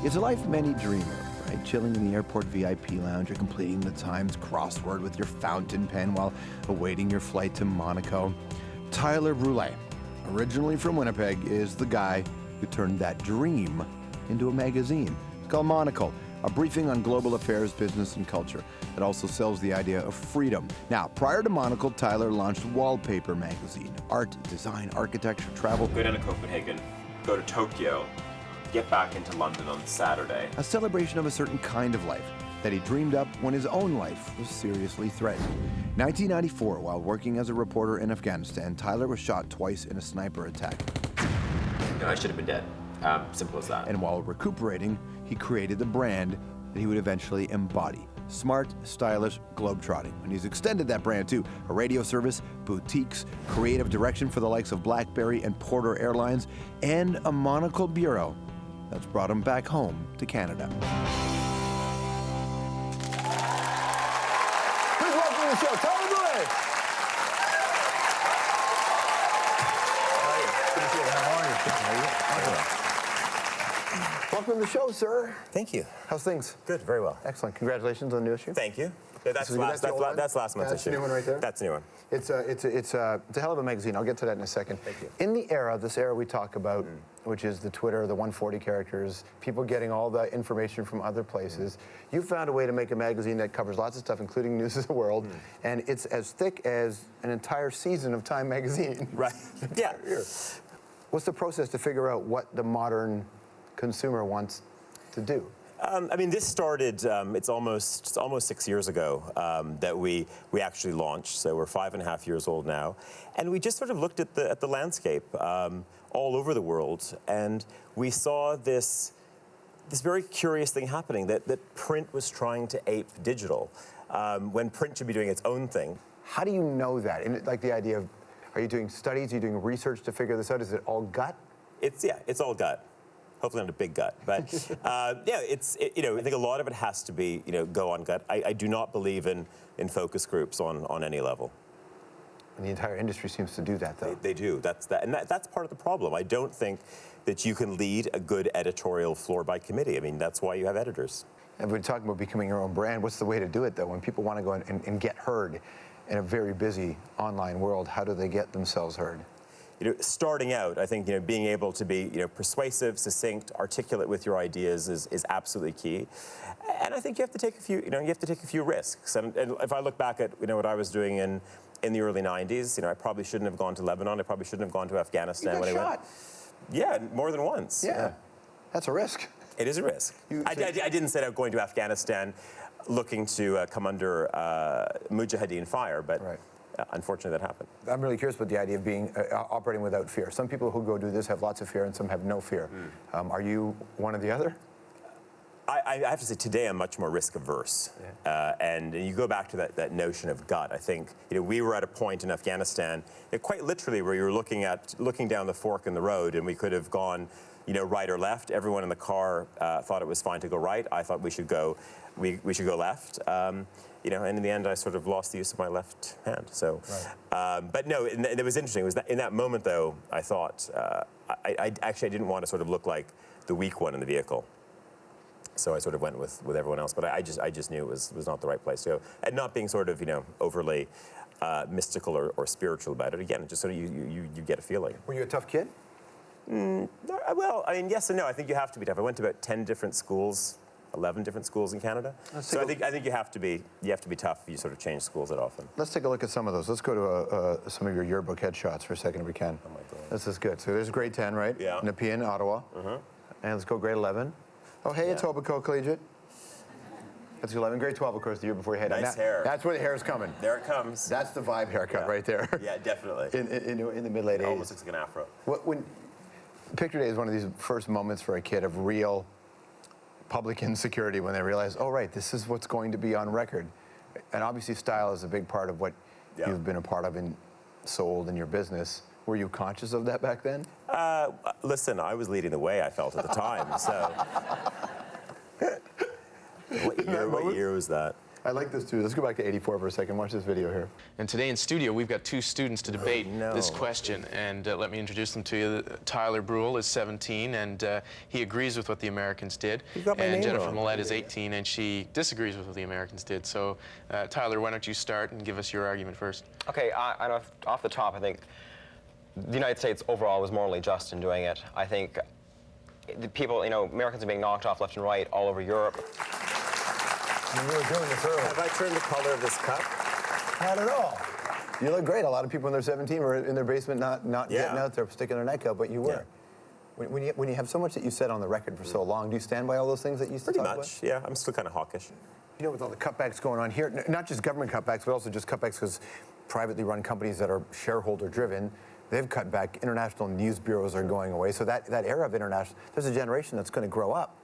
It's a life many dream of, right? Chilling in the airport VIP lounge or completing the Times crossword with your fountain pen while awaiting your flight to Monaco. Tyler Brûlé, originally from Winnipeg, is the guy who turned that dream into a magazine. It's called Monocle, a briefing on global affairs, business, and culture. It also sells the idea of freedom. Now, prior to Monocle, Tyler launched Wallpaper magazine. Art, design, architecture, travel. Go down to Copenhagen, go to Tokyo, get back into London on Saturday. A celebration of a certain kind of life that he dreamed up when his own life was seriously threatened. 1994, while working as a reporter in Afghanistan, Tyler was shot twice in a sniper attack. I should have been dead. Simple as that. And while recuperating, he created the brand that he would eventually embody. Smart, stylish, globetrotting. And he's extended that brand to a radio service, boutiques, creative direction for the likes of BlackBerry and Porter Airlines, and a Monocle bureau that's brought him back home to Canada. Please welcome to the show, Tyler Brûlé. Welcome to the show, sir. Thank you. How's things? Good, very well. Excellent. Congratulations on the new issue. Thank you. Yeah, that's last month's issue. That's the new one right there? That's the new one. It's a hell of a magazine. I'll get to that in a second. Thank you. In the era, this era we talk about, which is the Twitter, the 140 characters, people getting all the information from other places, you found a way to make a magazine that covers lots of stuff, including news of the world, and it's as thick as an entire season of Time magazine. Right. Yeah. What's the process to figure out what the modern consumer wants to do? I mean, this started, it's almost 6 years ago that we actually launched, so we're 5.5 years old now. And we just sort of looked at the landscape all over the world, and we saw this very curious thing happening, that print was trying to ape digital, when print should be doing its own thing. How do you know that? And like the idea of, are you doing studies, are you doing research to figure this out? Is it all gut? It's all gut. Hopefully not a big gut, but yeah, I think a lot of it has to be, go on gut. I do not believe in focus groups on any level. And the entire industry seems to do that, though. They do. That's part of the problem. I don't think that you can lead a good editorial floor by committee. I mean, that's why you have editors. And we're talking about becoming your own brand. What's the way to do it, though? When people want to go and get heard in a very busy online world, how do they get themselves heard? Starting out, I think being able to be persuasive, succinct, articulate with your ideas is absolutely key. And I think you have to take a few risks. And if I look back at what I was doing in the early '90s, I probably shouldn't have gone to Lebanon. I probably shouldn't have gone to Afghanistan when I went. Yeah, more than once. Yeah, that's a risk. It is a risk. I didn't set out going to Afghanistan looking to come under Mujahideen fire, but. Right. Unfortunately, that happened. I'm really curious about the idea of being operating without fear. Some people who go do this have lots of fear, and some have no fear. Are you one or the other? I have to say, today I'm much more risk averse. Yeah. And you go back to that notion of gut. I think we were at a point in Afghanistan, quite literally, where you were looking down the fork in the road, and we could have gone, right or left. Everyone in the car thought it was fine to go right. I thought we should go left. And in the end, I sort of lost the use of my left hand. So, right. But no, and it was interesting. It was that in that moment, though, I thought I didn't want to sort of look like the weak one in the vehicle. So I sort of went with everyone else. But I just knew it was not the right place to go, and not being sort of overly mystical or spiritual about it. Again, just sort of you get a feeling. Were you a tough kid? Well, I mean, yes and no. I think you have to be tough. I went to about 10 different schools. 11 different schools in Canada. So I think you have to be tough if you sort of change schools that often. Let's take a look at some of those. Let's go to some of your yearbook headshots for a second if we can. Oh my God. This is good. So there's grade 10, right? Yeah. Nepean, Ottawa. And let's go grade 11. Oh, hey, it's Etobicoke Collegiate. That's 11. Grade 12, of course, the year before you had nice hair. That's where the hair's coming. There it comes. That's the vibe haircut right there. Yeah, definitely. In the mid-late 80s. Almost looks like an afro. Picture Day is one of these first moments for a kid of real public insecurity when they realize, oh, right, this is what's going to be on record. And obviously style is a big part of what you've been a part of and sold in your business. Were you conscious of that back then? Listen, I was leading the way, I felt at the time, so. What year was that? I like this too. Let's go back to 84 for a second. Watch this video here. And today in studio, we've got 2 students to debate this question. And let me introduce them to you. Tyler Brûlé is 17, and he agrees with what the Americans did. And Jennifer Millette is 18, and she disagrees with what the Americans did. So, Tyler, why don't you start and give us your argument first? Okay, off the top, I think the United States overall was morally just in doing it. I think the people, Americans are being knocked off left and right all over Europe. You were doing this earlier. Have I turned the color of this cup? Not at all. You look great. A lot of people when they're 17 were in their basement not getting out there, sticking their neck out, but you were. Yeah. When you have so much that you said on the record for so long, do you stand by all those things that you used to talk about? Pretty much, yeah. I'm still kind of hawkish. You know, with all the cutbacks going on here, not just government cutbacks, but also just cutbacks because privately run companies that are shareholder-driven, they've cut back. International news bureaus are going away. So that era of international, there's a generation that's going to grow up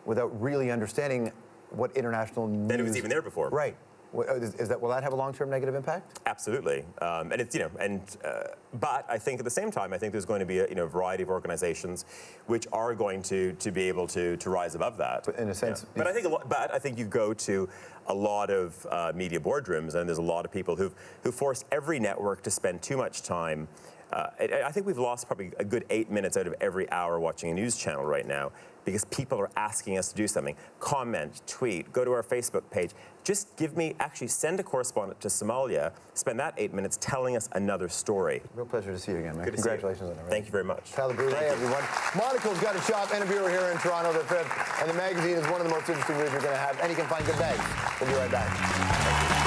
without really understanding what international news... That it was even there before. Right. Will that have a long-term negative impact? Absolutely, and it's but I think at the same time I think there's going to be a variety of organizations which are going to be able to rise above that. But in a sense, but I think you go to a lot of media boardrooms and there's a lot of people who forced every network to spend too much time. I think we've lost probably a good 8 minutes out of every hour watching a news channel right now because people are asking us to do something. Comment, tweet, go to our Facebook page. Just actually send a correspondent to Somalia, spend that 8 minutes telling us another story. Real pleasure to see you again, man. Good Congratulations on everything. Thank you very much. Tyler Brûlé, everyone. Monocle's got a shop and a bureau here in Toronto, the 5th, and the magazine is one of the most interesting reads you're going to have, and you can find good bags. We'll be right back. Thank you.